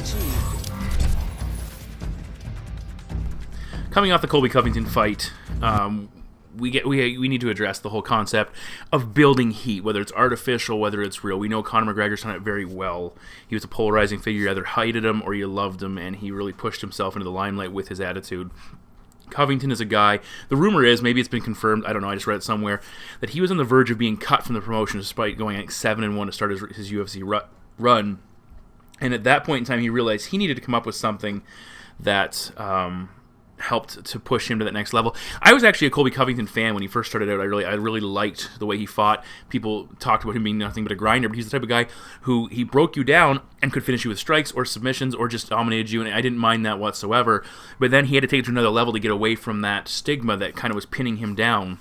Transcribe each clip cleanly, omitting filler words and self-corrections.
achieved. Coming off the Colby Covington fight, we need to address the whole concept of building heat, whether it's artificial, whether it's real. We know Conor McGregor's done it very well. He was a polarizing figure. You either hated him or you loved him, and he really pushed himself into the limelight with his attitude. Covington is a guy, the rumor is, maybe it's been confirmed, I don't know, I just read it somewhere, that he was on the verge of being cut from the promotion despite going 7-1 to start his UFC run. And at that point in time, he realized he needed to come up with something that helped to push him to that next level. I was actually a Colby Covington fan when he first started out. I really liked the way he fought. People talked about him being nothing but a grinder, but he's the type of guy who he broke you down and could finish you with strikes or submissions or just dominated you, and I didn't mind that whatsoever. But then he had to take it to another level to get away from that stigma that kind of was pinning him down.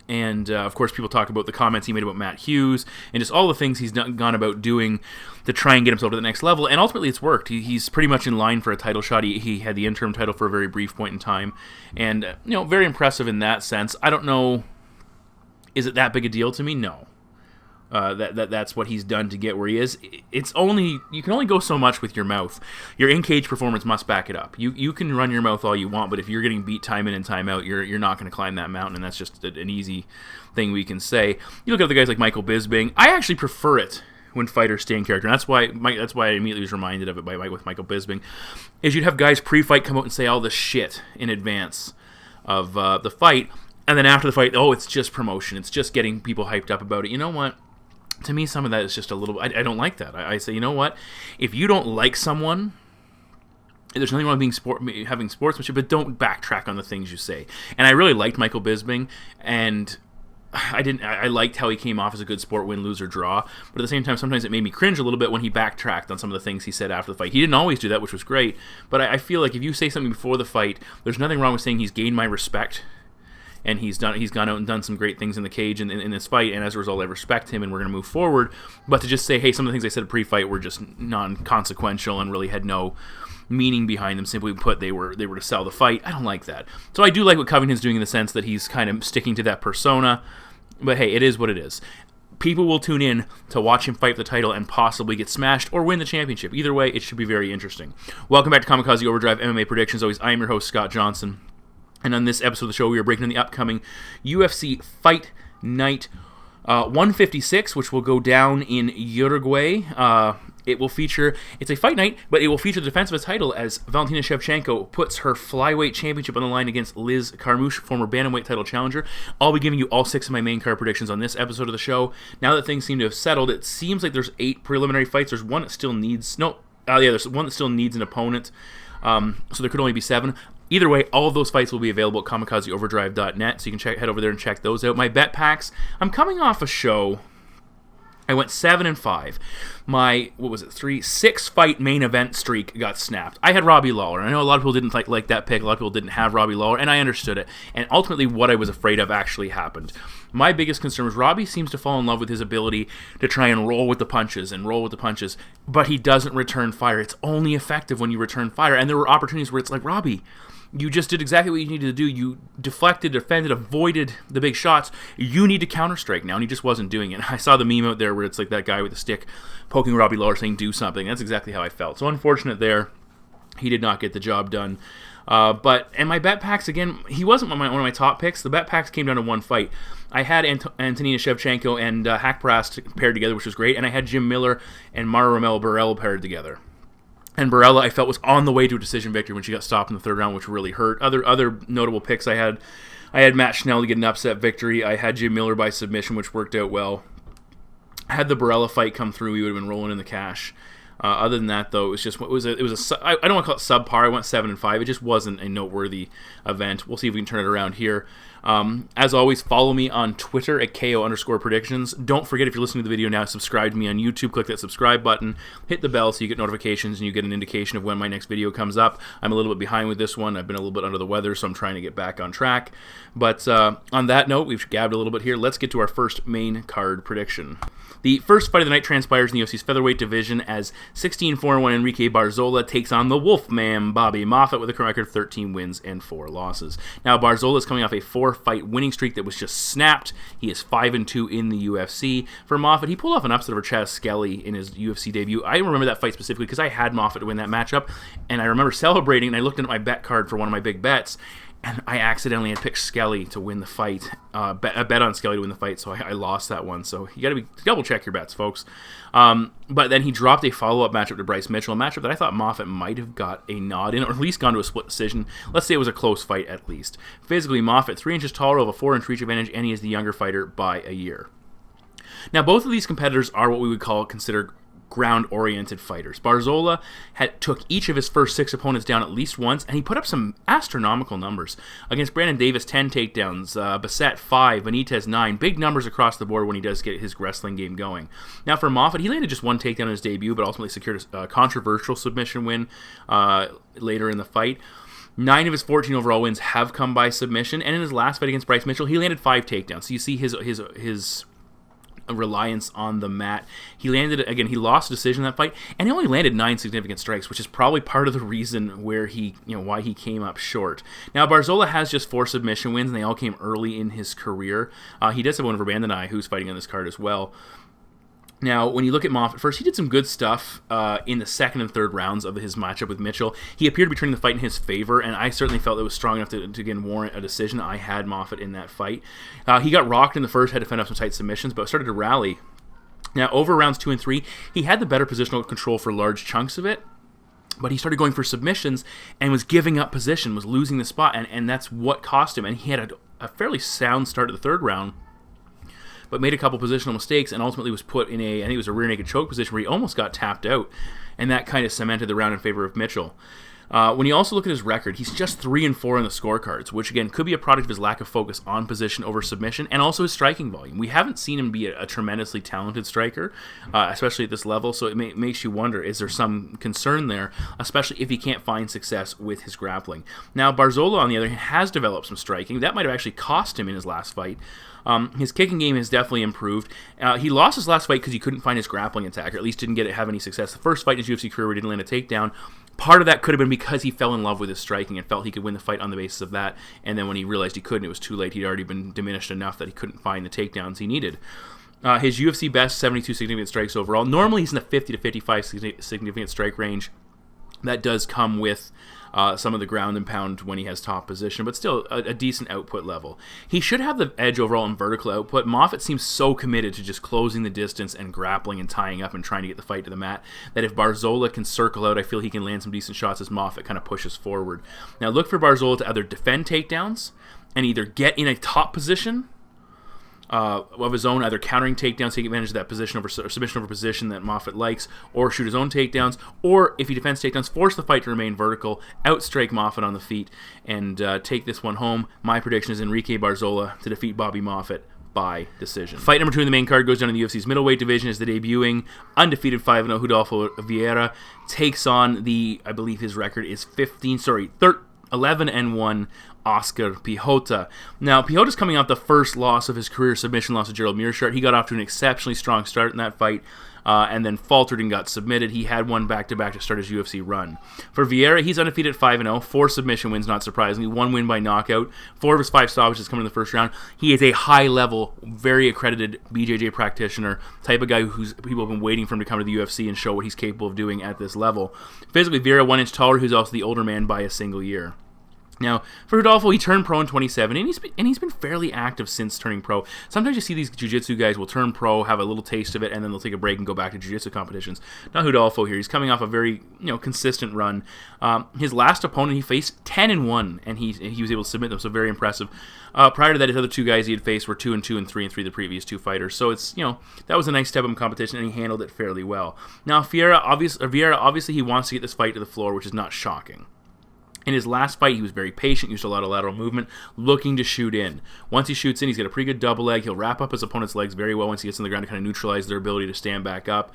And, of course, people talk about the comments he made about Matt Hughes and just all the things he's gone about doing to try and get himself to the next level. And ultimately, it's worked. He's pretty much in line for a title shot. He had the interim title for a very brief point in time. And, very impressive in that sense. I don't know, is it that big a deal to me? No. That's what he's done to get where he is. You can only go so much with your mouth. Your in-cage performance must back it up. You can run your mouth all you want, but if you're getting beat time in and time out, you're not going to climb that mountain, and that's just an easy thing we can say. You look at the guys like Michael Bisping. I actually prefer it when fighters stay in character, and that's why I immediately was reminded of it with Michael Bisping, is you'd have guys pre-fight come out and say all this shit in advance of the fight, and then after the fight, it's just promotion. It's just getting people hyped up about it. You know what? To me, some of that is just a little... I don't like that. I say, you know what? If you don't like someone, there's nothing wrong with having sportsmanship, but don't backtrack on the things you say. And I really liked Michael Bisping, and I liked how he came off as a good sport, win, lose, or draw. But at the same time, sometimes it made me cringe a little bit when he backtracked on some of the things he said after the fight. He didn't always do that, which was great. But I feel like if you say something before the fight, there's nothing wrong with saying he's gained my respect. And he's gone out and done some great things in the cage in this fight, and as a result, I respect him, and we're going to move forward. But to just say, hey, some of the things I said pre-fight were just non-consequential and really had no meaning behind them. Simply put, they were to sell the fight. I don't like that. So I do like what Covington's doing in the sense that he's kind of sticking to that persona. But hey, it is what it is. People will tune in to watch him fight for the title and possibly get smashed or win the championship. Either way, it should be very interesting. Welcome back to Kamikaze Overdrive MMA Predictions. Always, I am your host, Scott Johnson. And on this episode of the show, we are breaking down the upcoming UFC Fight Night 156, which will go down in Uruguay. It's a fight night, but it will feature the defense of a title as Valentina Shevchenko puts her flyweight championship on the line against Liz Carmouche, former bantamweight title challenger. I'll be giving you all 6 of my main card predictions on this episode of the show. Now that things seem to have settled, it seems like there's 8 preliminary fights. There's one that still needs... there's one that still needs an opponent. So there could only be 7. Either way, all of those fights will be available at kamikazeoverdrive.net, so you can head over there and check those out. My bet packs, I'm coming off a show. I went 7-5. My, 6-fight main event streak got snapped. I had Robbie Lawler. I know a lot of people didn't like that pick. A lot of people didn't have Robbie Lawler, and I understood it. And ultimately, what I was afraid of actually happened. My biggest concern was Robbie seems to fall in love with his ability to try and roll with the punches, but he doesn't return fire. It's only effective when you return fire. And there were opportunities where it's like, Robbie, you just did exactly what you needed to do. You deflected, defended, avoided the big shots. You need to counter-strike now, and he just wasn't doing it. I saw the meme out there where it's like that guy with the stick poking Robbie Lawler saying, do something. That's exactly how I felt. So unfortunate there. He did not get the job done. And my bet packs, again, he wasn't one of my top picks. The bet packs came down to one fight. I had Antonina Shevchenko and Hackprast paired together, which was great, and I had Jim Miller and Mara Romero Barella paired together. And Barella, I felt, was on the way to a decision victory when she got stopped in the third round, which really hurt. Other notable picks I had Matt Schnell to get an upset victory. I had Jim Miller by submission, which worked out well. Had the Barella fight come through, we would have been rolling in the cash. Other than that, though, I don't want to call it subpar. I went 7-5. It just wasn't a noteworthy event. We'll see if we can turn it around here. As always, follow me on Twitter at KO_predictions. Don't forget, if you're listening to the video now, subscribe to me on YouTube. Click that subscribe button. Hit the bell so you get notifications and you get an indication of when my next video comes up. I'm a little bit behind with this one. I've been a little bit under the weather, so I'm trying to get back on track. But on that note, we've gabbed a little bit here. Let's get to our first main card prediction. The first fight of the night transpires in the UFC's featherweight division as 16-4-1 Enrique Barzola takes on the Wolfman Bobby Moffett with a current record of 13 wins and 4 losses. Now, Barzola is coming off a 4 4-fight winning streak that was just snapped. He is 5-2 in the UFC. For Moffett, he pulled off an upset over Chaz Skelly in his UFC debut. I remember that fight specifically because I had Moffett to win that matchup, and I remember celebrating, and I looked at my bet card for one of my big bets, and I accidentally had picked Skelly to win the fight. I bet on Skelly to win the fight, so I lost that one. So you got to double check your bets, folks. But then he dropped a follow-up matchup to Bryce Mitchell, a matchup that I thought Moffett might have got a nod in, or at least gone to a split decision. Let's say it was a close fight at least. Physically, Moffett 3 inches taller, with a 4-inch reach advantage, and he is the younger fighter by a year. Now, both of these competitors are what we would consider ground-oriented fighters. Barzola took each of his first 6 opponents down at least once, and he put up some astronomical numbers. Against Brandon Davis, 10 takedowns, Bassett 5, Benitez 9. Big numbers across the board when he does get his wrestling game going. Now for Moffett, he landed just 1 takedown in his debut, but ultimately secured a controversial submission win later in the fight. 9 of his 14 overall wins have come by submission, and in his last fight against Bryce Mitchell, he landed 5 takedowns. So you see his reliance on the mat. He lost a decision in that fight, and he only landed 9 significant strikes, which is probably part of the reason why he came up short. Now, Barzola has just 4 submission wins, and they all came early in his career. He does have one over Bandenay, who's fighting on this card as well. Now, when you look at Moffett first, he did some good stuff in the second and third rounds of his matchup with Mitchell. He appeared to be turning the fight in his favor, and I certainly felt it was strong enough to again warrant a decision. I had Moffett in that fight. He got rocked in the first, had to fend off some tight submissions, but started to rally. Now, over rounds 2 and 3, he had the better positional control for large chunks of it, but he started going for submissions and was giving up position, was losing the spot, and that's what cost him. And he had a fairly sound start to the third round, but made a couple positional mistakes and ultimately was put in I think it was a rear naked choke position where he almost got tapped out, and that kind of cemented the round in favor of Mitchell. When you also look at his record, he's just 3-4 in the scorecards, which again could be a product of his lack of focus on position over submission and also his striking volume. We haven't seen him be a tremendously talented striker, especially at this level, so it makes you wonder, is there some concern there, especially if he can't find success with his grappling. Now, Barzola, on the other hand, has developed some striking. That might have actually cost him in his last fight. His kicking game has definitely improved. He lost his last fight because he couldn't find his grappling attack, or at least didn't have any success. The first fight in his UFC career where he didn't land a takedown, part of that could have been because he fell in love with his striking and felt he could win the fight on the basis of that, and then when he realized he couldn't, it was too late. He'd already been diminished enough that he couldn't find the takedowns he needed. His UFC best, 72 significant strikes overall. Normally he's in the 50 to 55 significant strike range. That does come with some of the ground and pound when he has top position, but still a decent output level. He should have the edge overall in vertical output. Moffett seems so committed to just closing the distance and grappling and tying up and trying to get the fight to the mat that if Barzola can circle out, I feel he can land some decent shots as Moffett kind of pushes forward. Now look for Barzola to either defend takedowns and either get in a top position of his own, either countering takedowns, taking advantage of that position over or submission over position that Moffett likes, or shoot his own takedowns, or if he defends takedowns, force the fight to remain vertical, outstrike Moffett on the feet, and take this one home. My prediction is Enrique Barzola to defeat Bobby Moffett by decision. Fight number 2 in the main card goes down in the UFC's middleweight division as the debuting undefeated 5-0 Rodolfo Vieira takes on I believe his record is 11-1 Oskar Piechota. Now, Piechota's coming off the first loss of his career, submission loss to Gerald Meerschaert. He got off to an exceptionally strong start in that fight, and then faltered and got submitted. He had one back-to-back to start his UFC run. For Vieira, he's undefeated 5-0, 4 submission wins, not surprisingly, 1 win by knockout, 4 of his 5 stoppages coming in the first round. He is a high-level, very accredited BJJ practitioner, type of guy who's people have been waiting for him to come to the UFC and show what he's capable of doing at this level. Physically, Vieira 1 inch taller, who's also the older man by a single year. Now, for Rodolfo, he turned pro in 2017, and he's been fairly active since turning pro. Sometimes you see these jiu-jitsu guys will turn pro, have a little taste of it, and then they'll take a break and go back to jiu-jitsu competitions. Not Rodolfo here. He's coming off a very consistent run. His last opponent he faced 10-1, and he was able to submit them, so very impressive. Prior to that, his other 2 guys he had faced were 2-2 and 3-3 the previous 2 fighters. So it's that was a nice step up in competition, and he handled it fairly well. Now, Vieira obviously he wants to get this fight to the floor, which is not shocking. In his last fight, he was very patient, used a lot of lateral movement, looking to shoot in. Once he shoots in, he's got a pretty good double leg. He'll wrap up his opponent's legs very well once he gets on the ground to kind of neutralize their ability to stand back up.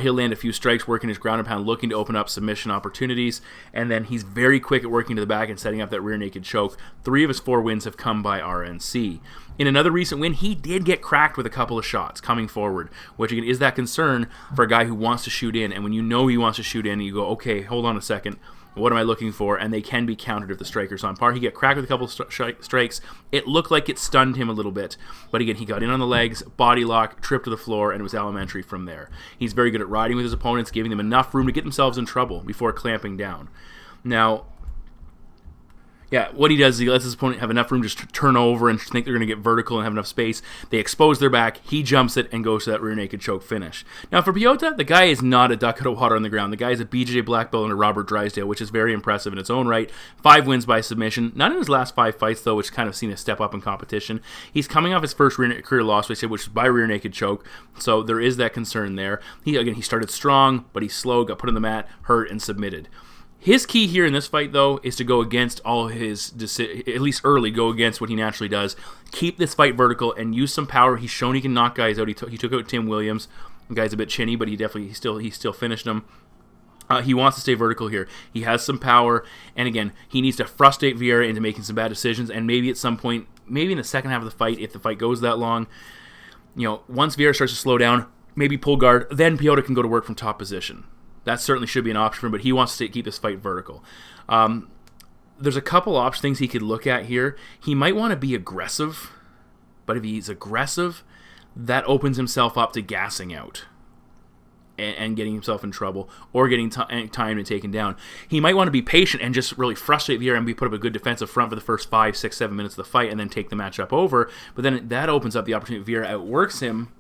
He'll land a few strikes, working his ground and pound, looking to open up submission opportunities, and then he's very quick at working to the back and setting up that rear naked choke. 3 of his 4 wins have come by RNC. In another recent win, he did get cracked with a couple of shots coming forward, which again is that concern for a guy who wants to shoot in, and when you know he wants to shoot in, you go, okay, hold on a second. What am I looking for? And they can be countered if the striker's on par. He got cracked with a couple strikes. It looked like it stunned him a little bit. But again, he got in on the legs, body lock, tripped to the floor, and it was elementary from there. He's very good at riding with his opponents, giving them enough room to get themselves in trouble before clamping down. Now, yeah, what he does is he lets his opponent have enough room to just turn over and think they're going to get vertical and have enough space. They expose their back. He jumps it and goes to that rear naked choke finish. Now, for Piechota, the guy is not a duck out of water on the ground. The guy is a BJJ black belt and a Robert Drysdale, which is very impressive in its own right. 5 wins by submission. Not in his last 5 fights, though, which kind of seen a step up in competition. He's coming off his first career loss, which was by rear naked choke, so there is that concern there. He started strong, but he's slow, got put on the mat, hurt, and submitted. His key here in this fight, though, is to go against all his, at least early, go against what he naturally does. Keep this fight vertical and use some power. He's shown he can knock guys out. He took out Tim Williams. The guy's a bit chinny, but he still finished him. He wants to stay vertical here. He has some power, and again, he needs to frustrate Vieira into making some bad decisions, and maybe at some point, maybe in the second half of the fight, if the fight goes that long, once Vieira starts to slow down, maybe pull guard, then Piechota can go to work from top position. That certainly should be an option for him, but he wants to keep this fight vertical. There's a couple options, things he could look at here. He might want to be aggressive, but if he's aggressive, that opens himself up to gassing out and getting himself in trouble or getting time and taken down. He might want to be patient and just really frustrate Vieira and put up a good defensive front for the first 5, 6, 7 minutes of the fight and then take the matchup over. But then that opens up the opportunity. Vieira outworks him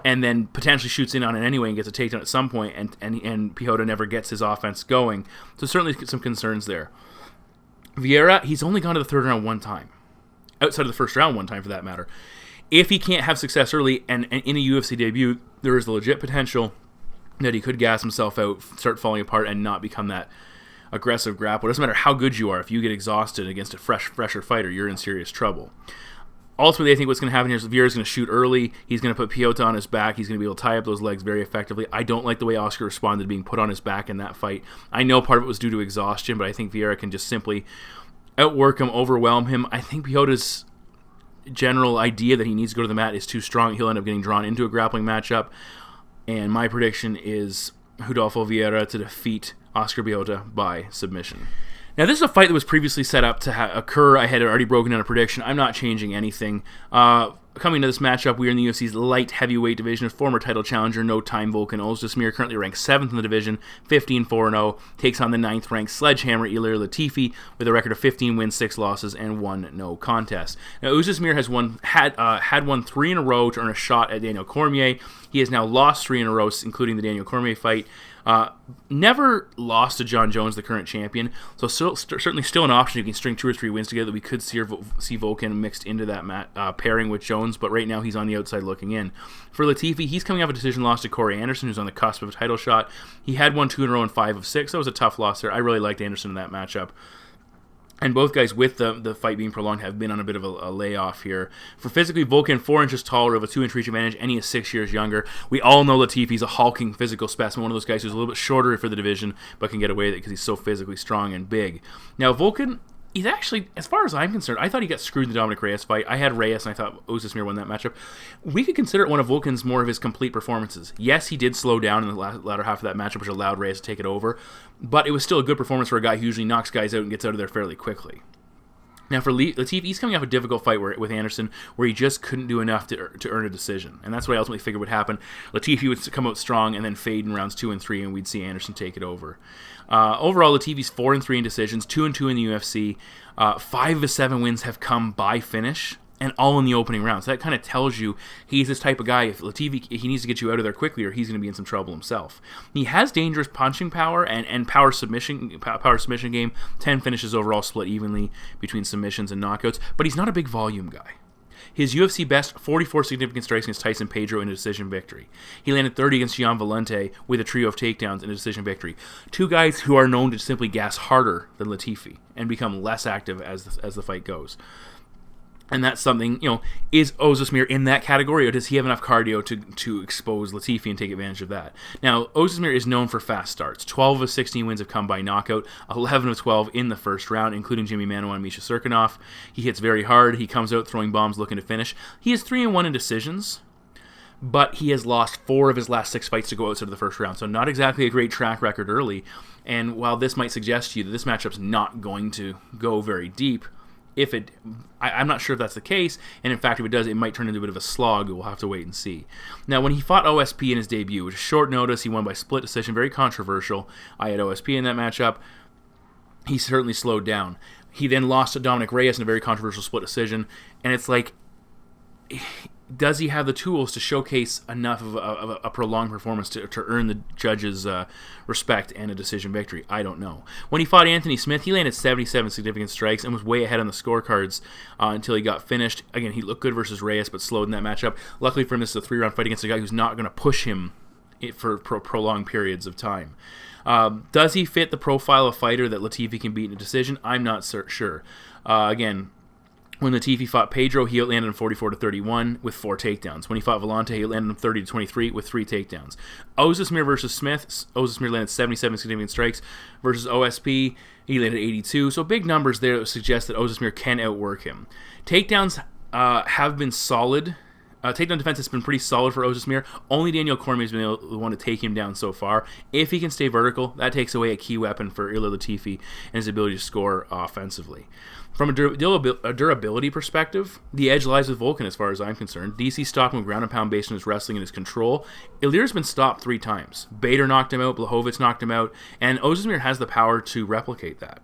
and then potentially shoots in on it anyway and gets a takedown at some point, and Piechota never gets his offense going. So certainly some concerns there. Vieira, he's only gone to the third round one time. Outside of the first round one time, for that matter. If he can't have success early and in a UFC debut, there is the legit potential that he could gas himself out, start falling apart, and not become that aggressive grappler. It doesn't matter how good you are. If you get exhausted against a fresher fighter, you're in serious trouble. Ultimately, I think what's going to happen here is Vieira's going to shoot early. He's going to put Piechota on his back. He's going to be able to tie up those legs very effectively. I don't like the way Oskar responded to being put on his back in that fight. I know part of it was due to exhaustion, but I think Vieira can just simply outwork him, overwhelm him. I think Piechota's general idea that he needs to go to the mat is too strong. He'll end up getting drawn into a grappling matchup. And my prediction is Rodolfo Vieira to defeat Oskar Piechota by submission. Now, this is a fight that was previously set up to occur. I had already broken down a prediction. I'm not changing anything. Coming to this matchup, we are in the UFC's light heavyweight division. Former title challenger, no-time Volkan Oezdemir, currently ranked 7th in the division, 15-4-0, takes on the 9th-ranked sledgehammer Ilir Latifi with a record of 15 wins, 6 losses, and 1 no contest. Now, Oezdemir has had won 3 in a row to earn a shot at Daniel Cormier. He has now lost 3 in a row, including the Daniel Cormier fight. Never lost to John Jones, the current champion, so certainly still an option. You can string 2 or 3 wins together. We could see Volkan mixed into that pairing with Jones, but right now he's on the outside looking in. For Latifi, he's coming off a decision loss to Corey Anderson, who's on the cusp of a title shot. He had won 2 in a row and 5 of 6. That was a tough loss there. I really liked Anderson in that matchup. And both guys, with the fight being prolonged, have been on a bit of a layoff here. For physically, Volkan, 4 inches taller, with a 2-inch reach advantage, and he is 6 years younger. We all know Latifi's a hulking physical specimen, one of those guys who's a little bit shorter for the division, but can get away with it because he's so physically strong and big. Now, Volkan, he's actually, as far as I'm concerned, I thought he got screwed in the Dominic Reyes fight. I had Reyes, and I thought Oezdemir won that matchup. We could consider it one of Volkan's more of his complete performances. Yes, he did slow down in the latter half of that matchup, which allowed Reyes to take it over, but it was still a good performance for a guy who usually knocks guys out and gets out of there fairly quickly. Now, for Latifi, he's coming off a difficult fight with Anderson where he just couldn't do enough to earn a decision. And that's what I ultimately figured would happen. Latifi would come out strong and then fade in rounds 2 and 3, and we'd see Anderson take it over. Overall, Latifi's 4-3 in decisions, 2-2 in the UFC. 5 of his 7 wins have come by finish, and all in the opening round. So that kind of tells you he's this type of guy. If Latifi, he needs to get you out of there quickly, or he's going to be in some trouble himself. He has dangerous punching power and power submission game. 10 finishes overall, split evenly between submissions and knockouts. But he's not a big volume guy. His UFC best, 44 significant strikes against Tyson Pedro in a decision victory. He landed 30 against Gian Valente with a trio of takedowns in a decision victory. 2 guys who are known to simply gas harder than Latifi and become less active as the fight goes. And that's something, is Oezdemir in that category, or does he have enough cardio to expose Latifi and take advantage of that? Now, Oezdemir is known for fast starts. 12 of 16 wins have come by knockout, 11 of 12 in the first round, including Jimmy Manuwa and Misha Serkinov. He hits very hard. He comes out throwing bombs looking to finish. He is 3-1 in decisions, but he has lost 4 of his last 6 fights to go outside of the first round. So not exactly a great track record early. And while this might suggest to you that this matchup's not going to go very deep, I'm not sure if that's the case, and in fact, if it does, it might turn into a bit of a slog. We'll have to wait and see. Now, when he fought OSP in his debut, which is short notice, he won by split decision, very controversial. I had OSP in that matchup. He certainly slowed down. He then lost to Dominic Reyes in a very controversial split decision, and it's like, does he have the tools to showcase enough of a prolonged performance to earn the judges' respect and a decision victory? I don't know. When he fought Anthony Smith, he landed 77 significant strikes and was way ahead on the scorecards until he got finished. Again, he looked good versus Reyes, but slowed in that matchup. Luckily for him, this is a 3-round fight against a guy who's not going to push him for prolonged periods of time. Does he fit the profile of fighter that Latifi can beat in a decision? I'm not sure. Again, when Latifi fought Pedro, he outlanded him 44-31 with 4 takedowns. When he fought Volante, he outlanded him 30-23 with 3 takedowns. Oezdemir versus Smith, Oezdemir landed 77 significant strikes versus OSP, he landed 82. So big numbers there that suggest that Oezdemir can outwork him. Takedowns have been solid. Takedown defense has been pretty solid for Oezdemir. Only Daniel Cormier has been the one to take him down so far. If he can stay vertical, that takes away a key weapon for Ilir Latifi and his ability to score offensively. From a durability perspective, the edge lies with Volkan as far as I'm concerned. DC stopped him with ground and pound based on his wrestling and his control. Ilir's been stopped 3 times. Bader knocked him out, Blachowicz knocked him out, and Oezdemir has the power to replicate that.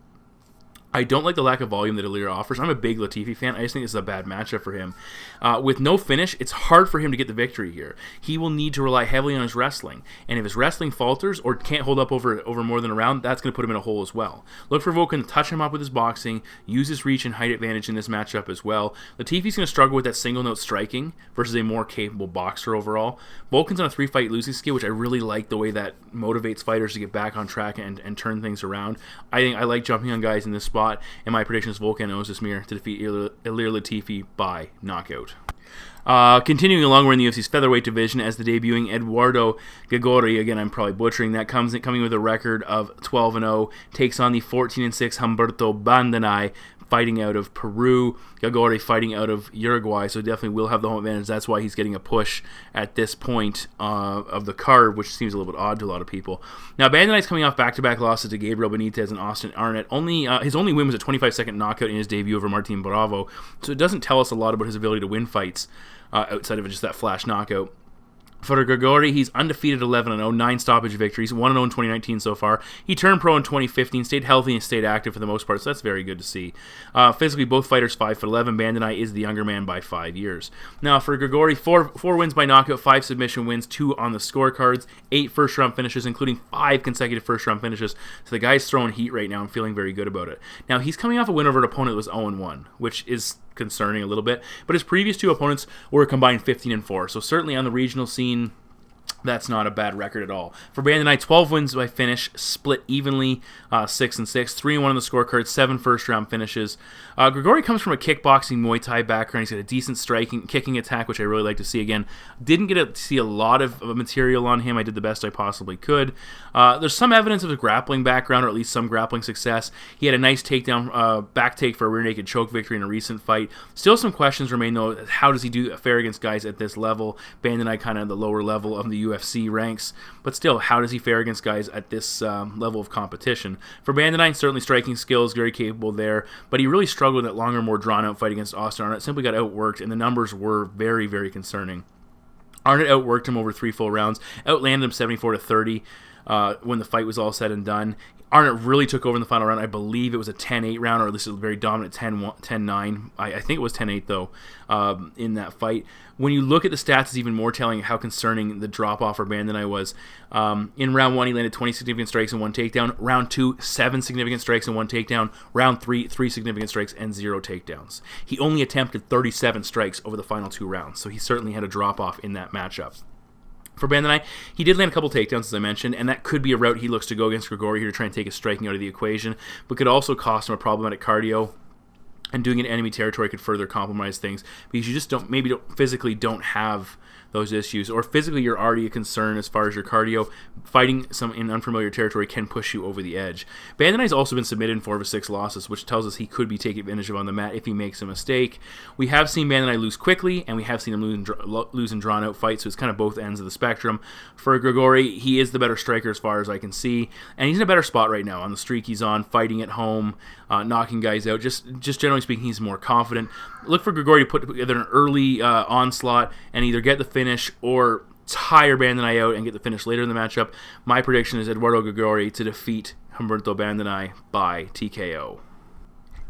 I don't like the lack of volume that Ilir offers. I'm a big Latifi fan. I just think this is a bad matchup for him. With no finish, it's hard for him to get the victory here. He will need to rely heavily on his wrestling. And if his wrestling falters or can't hold up over more than a round, that's going to put him in a hole as well. Look for Volkan to touch him up with his boxing, use his reach and height advantage in this matchup as well. Latifi's going to struggle with that single-note striking versus a more capable boxer overall. Volkan's on a 3-fight losing streak, which I really like the way that motivates fighters to get back on track and turn things around. I like jumping on guys in this spot. And my prediction is Volkan and Oezdemir to defeat Ilir Latifi by knockout. Continuing along, we're in the UFC's featherweight division as the debuting Eduardo Garagorri, again I'm probably butchering that, coming with a record of 12-0, takes on the 14-6 Humberto Bandenay, fighting out of Peru. Garagorri fighting out of Uruguay, so definitely will have the home advantage. That's why he's getting a push at this point of the card, which seems a little bit odd to a lot of people. Now, Bandenay's coming off back-to-back losses to Gabriel Benitez and Austin Arnett. His only win was a 25-second knockout in his debut over Martin Bravo, so it doesn't tell us a lot about his ability to win fights outside of just that flash knockout. For Garagorri, he's undefeated 11-0, 9 stoppage victories, 1-0 in 2019 so far. He turned pro in 2015, stayed healthy and stayed active for the most part, so that's very good to see. Physically, both fighters 5'11". Bandenay is the younger man by 5 years. Now, for Garagorri, 4 wins by knockout, 5 submission wins, 2 on the scorecards, 8 first-round finishes, including 5 consecutive first-round finishes. So the guy's throwing heat right now and feeling very good about it. Now, he's coming off a win over an opponent that was 0-1, which is concerning a little bit, but his previous 2 opponents were combined 15-4, so certainly on the regional scene, that's not a bad record at all. For Bandenay, 12 wins by finish, split evenly, 6-6, 3-1 on the scorecard, 7 first-round finishes. Garagorri comes from a kickboxing Muay Thai background. He's got a decent kicking attack, which I really like to see. Again, didn't get to see a lot of material on him. I did the best I possibly could. There's some evidence of a grappling background, or at least some grappling success. He had a nice takedown, back take for a rear naked choke victory in a recent fight. Still some questions remain, though. How does he do fare against guys at this level? Bandenay kind of the lower level of the UFC ranks, but still, how does he fare against guys at this level of competition? For Bandenay, certainly striking skills, very capable there, but he really struggled in that longer, more drawn-out fight against Austin Arnett. Simply got outworked, and the numbers were very, very concerning. Arnett outworked him over 3 full rounds, outlanded him 74-30 when the fight was all said and done. Arnett really took over in the final round. I believe it was a 10-8 round, or at least a very dominant 10-9. I think it was 10-8, though, in that fight. When you look at the stats, it's even more telling how concerning the drop-off for Bandenay was. In round 1, he landed 20 significant strikes and 1 takedown. Round 2, 7 significant strikes and 1 takedown. Round 3, 3 significant strikes and 0 takedowns. He only attempted 37 strikes over the final 2 rounds, so he certainly had a drop-off in that matchup. For Bandenay, he did land a couple takedowns, as I mentioned, and that could be a route he looks to go against Garagorri here to try and take his striking out of the equation, but could also cost him a problematic cardio, and doing it in enemy territory could further compromise things, because you just physically don't have those issues, or physically you're already a concern as far as your cardio, fighting some in unfamiliar territory can push you over the edge. Bandenay's also been submitted in 4 of his 6 losses, which tells us he could be taken advantage of on the mat if he makes a mistake. We have seen Bandenay lose quickly, and we have seen him lose in drawn-out fights, so it's kind of both ends of the spectrum. For Garagorri, he is the better striker as far as I can see, and he's in a better spot right now on the streak he's on, fighting at home, knocking guys out. Just generally speaking, he's more confident. Look for Garagorri to put together an early onslaught and either get the finish or tire Bandenay out and get the finish later in the matchup. My prediction is Eduardo Garagorri to defeat Humberto Bandenay by TKO.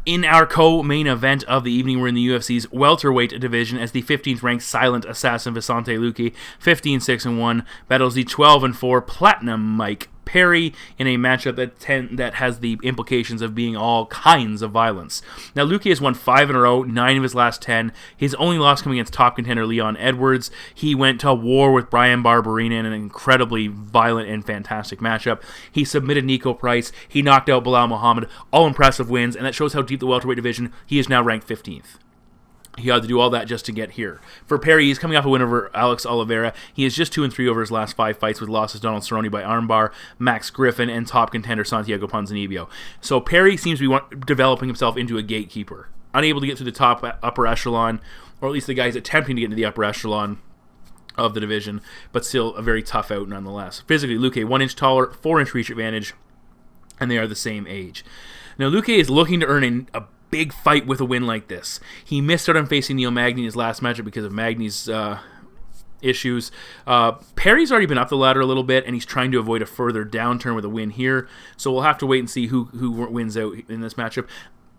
In our co-main event of the evening, we're in the UFC's welterweight division as the 15th-ranked silent assassin Vicente Luque, 15-6-1, battles the 12-4 platinum Mike Perry in a matchup that has the implications of being all kinds of violence. Now, Luque has won 5 in a row, 9 of his last 10. His only loss coming against top contender Leon Edwards. He went to war with Bryan Barberena in an incredibly violent and fantastic matchup. He submitted Nico Price. He knocked out Bilal Muhammad. All impressive wins, and that shows how deep the welterweight division. He is now ranked 15th. He had to do all that just to get here. For Perry, he's coming off a win over Alex Oliveira. He is just 2-3 over his last 5 fights, with losses Donald Cerrone by armbar, Max Griffin, and top contender Santiago Ponzinibbio. So Perry seems to be developing himself into a gatekeeper, unable to get through the upper echelon, or at least the guys attempting to get into the upper echelon of the division, but still a very tough out nonetheless. Physically, Luque 1 inch taller, 4-inch reach advantage, and they are the same age. Now, Luque is looking to earn a big fight with a win like this. He missed out on facing Neil Magny in his last matchup because of Magny's issues. Perry's already been up the ladder a little bit, and he's trying to avoid a further downturn with a win here. So we'll have to wait and see who wins out in this matchup.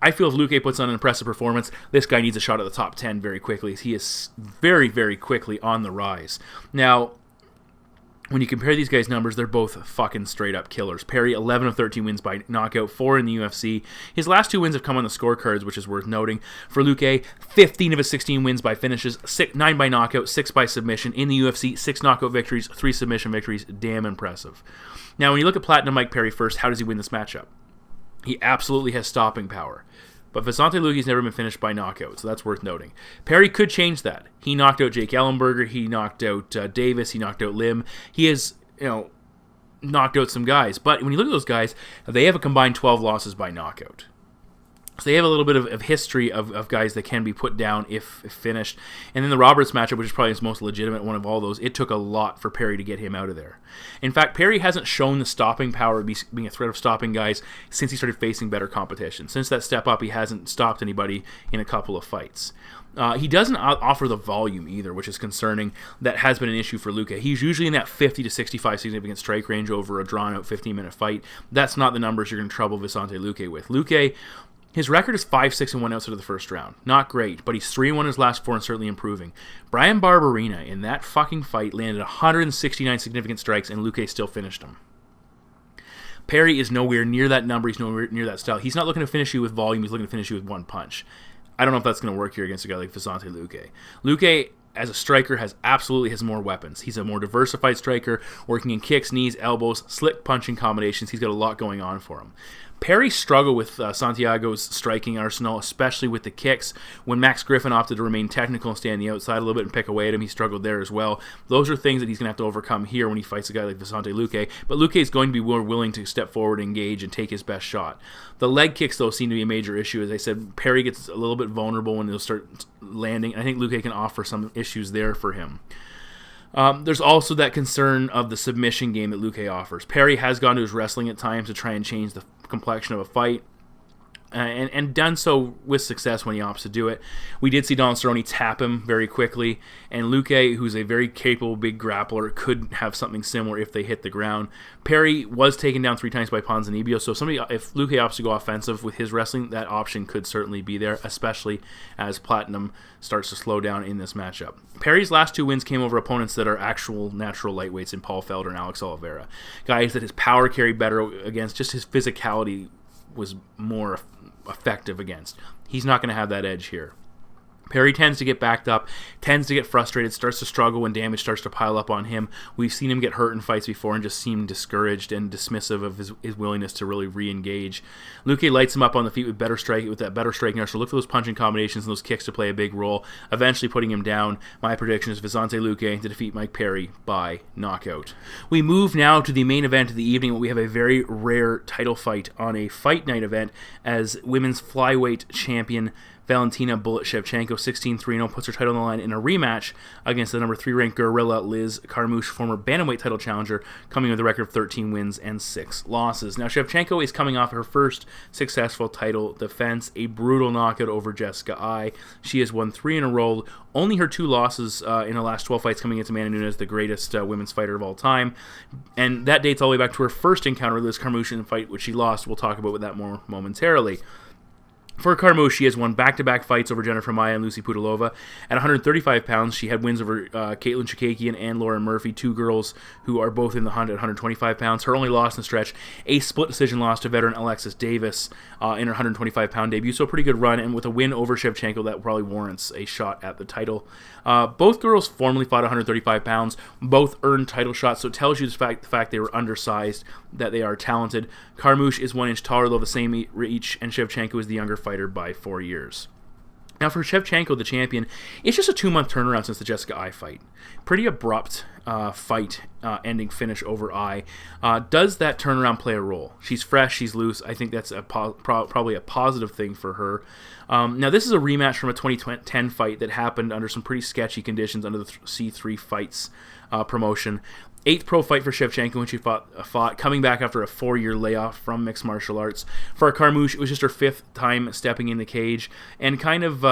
I feel if Luque puts on an impressive performance, this guy needs a shot at the top 10 very quickly. He is very, very quickly on the rise. Now, when you compare these guys' numbers, they're both fucking straight-up killers. Perry, 11 of 13 wins by knockout, 4 in the UFC. His last 2 wins have come on the scorecards, which is worth noting. For Luque, 15 of his 16 wins by finishes, 9 by knockout, 6 by submission. In the UFC, 6 knockout victories, 3 submission victories. Damn impressive. Now, when you look at Platinum Mike Perry first, how does he win this matchup? He absolutely has stopping power. But Vicente Luque's never been finished by knockout, so that's worth noting. Perry could change that. He knocked out Jake Ellenberger. He knocked out Davis. He knocked out Lim. He has, knocked out some guys. But when you look at those guys, they have a combined 12 losses by knockout. So they have a little bit of history of guys that can be put down if finished. And then the Roberts matchup, which is probably his most legitimate one of all those, it took a lot for Perry to get him out of there. In fact, Perry hasn't shown the stopping power of being a threat of stopping guys since he started facing better competition. Since that step up, he hasn't stopped anybody in a couple of fights. He doesn't offer the volume either, which is concerning. That has been an issue for Luque. He's usually in that 50 to 65 significant strike range over a drawn-out 15-minute fight. That's not the numbers you're going to trouble Vicente Luque with. Luque, his record is 5-6-1 outside of the first round. Not great, but he's 3-1 his last 4 and certainly improving. Bryan Barberena in that fucking fight landed 169 significant strikes, and Luque still finished him. Perry is nowhere near that number. He's nowhere near that style. He's not looking to finish you with volume. He's looking to finish you with one punch. I don't know if that's going to work here against a guy like Vicente Luque. Luque, as a striker, has more weapons. He's a more diversified striker, working in kicks, knees, elbows, slick punching combinations. He's got a lot going on for him. Perry struggled with Santiago's striking arsenal, especially with the kicks. When Max Griffin opted to remain technical and stay on the outside a little bit and pick away at him, he struggled there as well. Those are things that he's going to have to overcome here when he fights a guy like Vicente Luque. But Luque is going to be more willing to step forward, engage, and take his best shot. The leg kicks, though, seem to be a major issue. As I said, Perry gets a little bit vulnerable when they'll start landing. I think Luque can offer some issues there for him. There's also that concern of the submission game that Luque offers. Perry has gone to his wrestling at times to try and change the complexion of a fight, and done so with success when he opts to do it. We did see Donald Cerrone tap him very quickly, and Luque, who's a very capable big grappler, could have something similar if they hit the ground. Perry was taken down 3 times by Ponzinibbio, so if Luque opts to go offensive with his wrestling, that option could certainly be there, especially as Platinum starts to slow down in this matchup. Perry's last 2 wins came over opponents that are actual natural lightweights in Paul Felder and Alex Oliveira. Guys that his power carried better against, just his physicality was more effective against. He's not going to have that edge here. Perry tends to get backed up, tends to get frustrated, starts to struggle when damage starts to pile up on him. We've seen him get hurt in fights before and just seem discouraged and dismissive of his willingness to really re-engage. Luque lights him up on the feet with that better striking arsenal. Look for those punching combinations and those kicks to play a big role, eventually putting him down. My prediction is Vicente Luque to defeat Mike Perry by knockout. We move now to the main event of the evening, where we have a very rare title fight on a Fight Night event as women's flyweight champion Valentina Bullet Shevchenko, 16-3-0, puts her title on the line in a rematch against the number 3 ranked Guerrilla Liz Carmouche, former bantamweight title challenger, coming with a record of 13 wins and 6 losses. Now, Shevchenko is coming off her first successful title defense, a brutal knockout over Jessica Ai. She has won 3 in a row. Only her 2 losses in her last 12 fights coming into Amanda Nunes, the greatest women's fighter of all time. And that dates all the way back to her first encounter with Liz Carmouche in a fight which she lost. We'll talk about that more momentarily. For Carmouche, she has won back-to-back fights over Jennifer Maia and Lucy Pudilova. At 135 pounds, she had wins over Caitlin Chukagian and Lauren Murphy, 2 girls who are both in the hunt at 125 pounds. Her only loss in the stretch, a split decision loss to veteran Alexis Davis in her 125-pound debut. So a pretty good run, and with a win over Shevchenko, that probably warrants a shot at the title. Both girls formerly fought 135 pounds. Both earned title shots, so it tells you the fact they were undersized, that they are talented. Carmouche is 1 inch taller, though the same reach, and Shevchenko is the younger fighter by 4 years. Now for Shevchenko, the champion, it's just a 2-month turnaround since the Jessica Ai fight. Pretty abrupt fight, ending finish over Ai. Does that turnaround play a role? She's fresh, she's loose. I think that's probably a positive thing for her. Now this is a rematch from a 2010 fight that happened under some pretty sketchy conditions under the C3 Fights promotion. 8th pro fight for Shevchenko when she fought, coming back after a 4-year layoff from mixed martial arts. For Carmouche, it was just her 5th time stepping in the cage, and kind of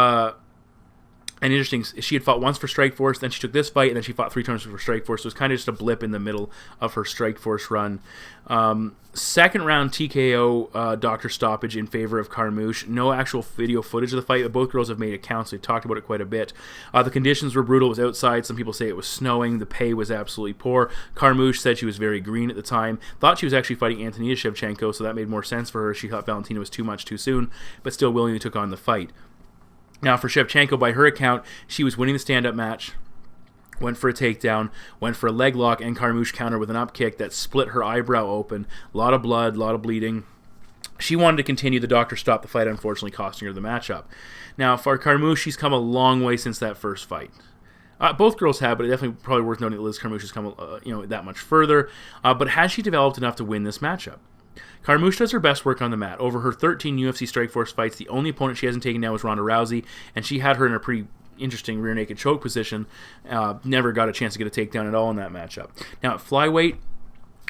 an interesting, she had fought once for Strikeforce, then she took this fight, and then she fought 3 times for Strikeforce, so it was kind of just a blip in the middle of her Strikeforce run. Second round TKO doctor stoppage in favor of Carmouche. No actual video footage of the fight, but both girls have made it count, so they talked about it quite a bit. The conditions were brutal. It was outside. Some people say it was snowing. The pay was absolutely poor. Carmouche said she was very green at the time. Thought she was actually fighting Antonina Shevchenko, so that made more sense for her. She thought Valentina was too much too soon, but still willingly took on the fight. Now for Shevchenko, by her account, she was winning the stand-up match, went for a takedown, went for a leg lock, and Carmouche countered with an up kick that split her eyebrow open. A lot of blood, a lot of bleeding. She wanted to continue. The doctor stopped the fight, unfortunately costing her the matchup. Now for Carmouche, she's come a long way since that first fight. Both girls have, but it definitely probably worth noting that Liz Carmouche has come that much further. But has she developed enough to win this matchup? Carmouche does her best work on the mat. Over her 13 UFC Strikeforce fights, the only opponent she hasn't taken down was Ronda Rousey, and she had her in a pretty interesting rear naked choke position. Never got a chance to get a takedown at all in that matchup. Now at flyweight,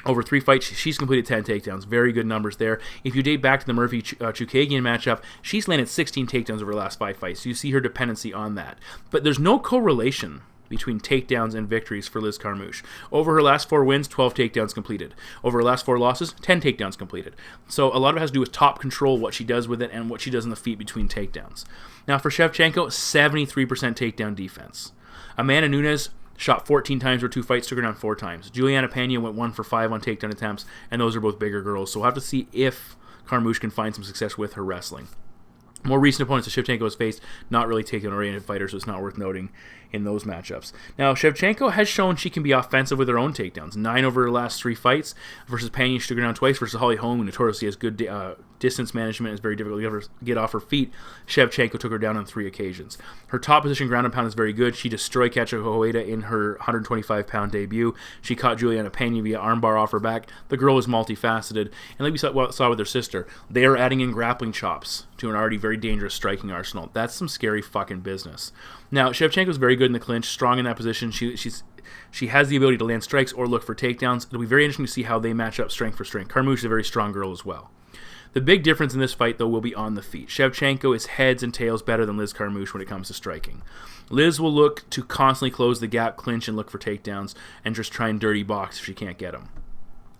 over 3 fights, she's completed 10 takedowns. Very good numbers there. If you date back to the Murphy-Chukagian matchup, she's landed 16 takedowns over the last 5 fights. So you see her dependency on that. But there's no correlation between takedowns and victories for Liz Carmouche. Over her last 4 wins, 12 takedowns completed. Over her last 4 losses, 10 takedowns completed. So a lot of it has to do with top control, what she does with it, and what she does in the feet between takedowns. Now for Shevchenko, 73% takedown defense. Amanda Nunes shot 14 times or 2 fights, took her down 4 times. Juliana Pena went 1 for 5 on takedown attempts, and those are both bigger girls. So we'll have to see if Carmouche can find some success with her wrestling. More recent opponents that Shevchenko has faced, not really takedown-oriented fighters, so it's not worth noting in those matchups. Now, Shevchenko has shown she can be offensive with her own takedowns. 9 over her last 3 fights versus Pena, she took her down twice. Versus Holly Holm, who notoriously has good distance management, is very difficult to get off her feet. Shevchenko took her down on 3 occasions. Her top position ground and pound is very good. She destroyed Cachoeira in her 125-pound debut. She caught Juliana Pena via armbar off her back. The girl is multifaceted, and like we saw with her sister, they are adding in grappling chops to an already very dangerous striking arsenal. That's some scary fucking business. Now, Shevchenko's very good in the clinch, strong in that position. She has the ability to land strikes or look for takedowns. It'll be very interesting to see how they match up strength for strength. Carmouche is a very strong girl as well. The big difference in this fight, though, will be on the feet. Shevchenko is heads and tails better than Liz Carmouche when it comes to striking. Liz will look to constantly close the gap, clinch, and look for takedowns, and just try and dirty box if she can't get them.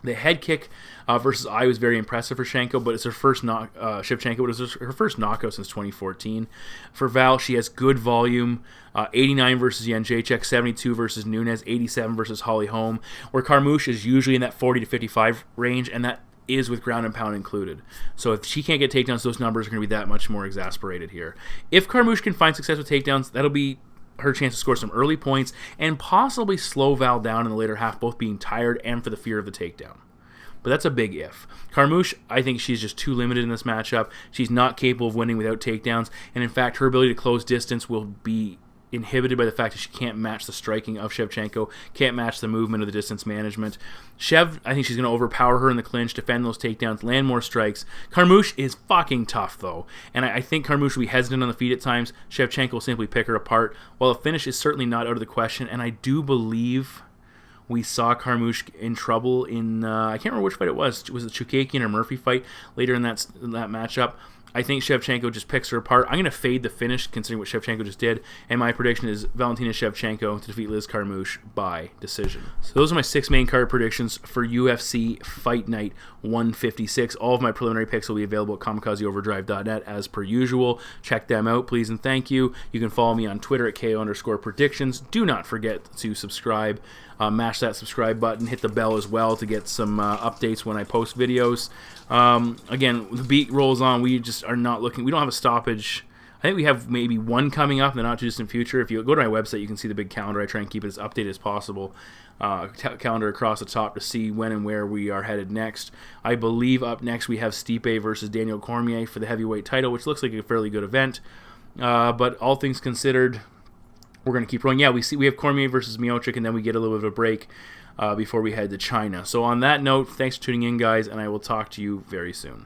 The head kick versus Ai was very impressive for Shevchenko, but it's her first Shevchenko, but it was her first knockout since 2014. For Val, she has good volume. 89 versus Jędrzejczyk, 72 versus Nunes, 87 versus Holly Holm, where Carmouche is usually in that 40 to 55 range, and that is with ground and pound included. So if she can't get takedowns, those numbers are going to be that much more exasperated here. If Carmouche can find success with takedowns, that'll be her chance to score some early points and possibly slow Val down in the later half, both being tired and for the fear of the takedown. But that's a big if. Carmouche, I think she's just too limited in this matchup. She's not capable of winning without takedowns, and in fact, her ability to close distance will be inhibited by the fact that she can't match the striking of Shevchenko, can't match the movement or the distance management. Shev, I think she's going to overpower her in the clinch, defend those takedowns, land more strikes. Carmouche is fucking tough, though, and I think Carmouche will be hesitant on the feet at times. Shevchenko will simply pick her apart, while a finish is certainly not out of the question, and I do believe we saw Carmouche in trouble in, I can't remember which fight it was. Was it Chukakian or Murphy fight later in that matchup? I think Shevchenko just picks her apart. I'm going to fade the finish, considering what Shevchenko just did, and my prediction is Valentina Shevchenko to defeat Liz Carmouche by decision. So those are my 6 main card predictions for UFC Fight Night 156. All of my preliminary picks will be available at kamikazeoverdrive.net as per usual. Check them out, please, and thank you. You can follow me on Twitter at KO_predictions. Do not forget to subscribe. Mash that subscribe button, hit the bell as well to get some updates when I post videos. Again, the beat rolls on. We just are not looking. We don't have a stoppage. I think we have maybe one coming up in the not too distant future. If you go to my website, you can see the big calendar. I try and keep it as updated as possible. Calendar across the top to see when and where we are headed next. I believe up next we have Stipe versus Daniel Cormier for the heavyweight title, which looks like a fairly good event. But all things considered, we're going to keep rolling. Yeah, we have Cormier versus Miocic, and then we get a little bit of a break before we head to China. So on that note, thanks for tuning in, guys, and I will talk to you very soon.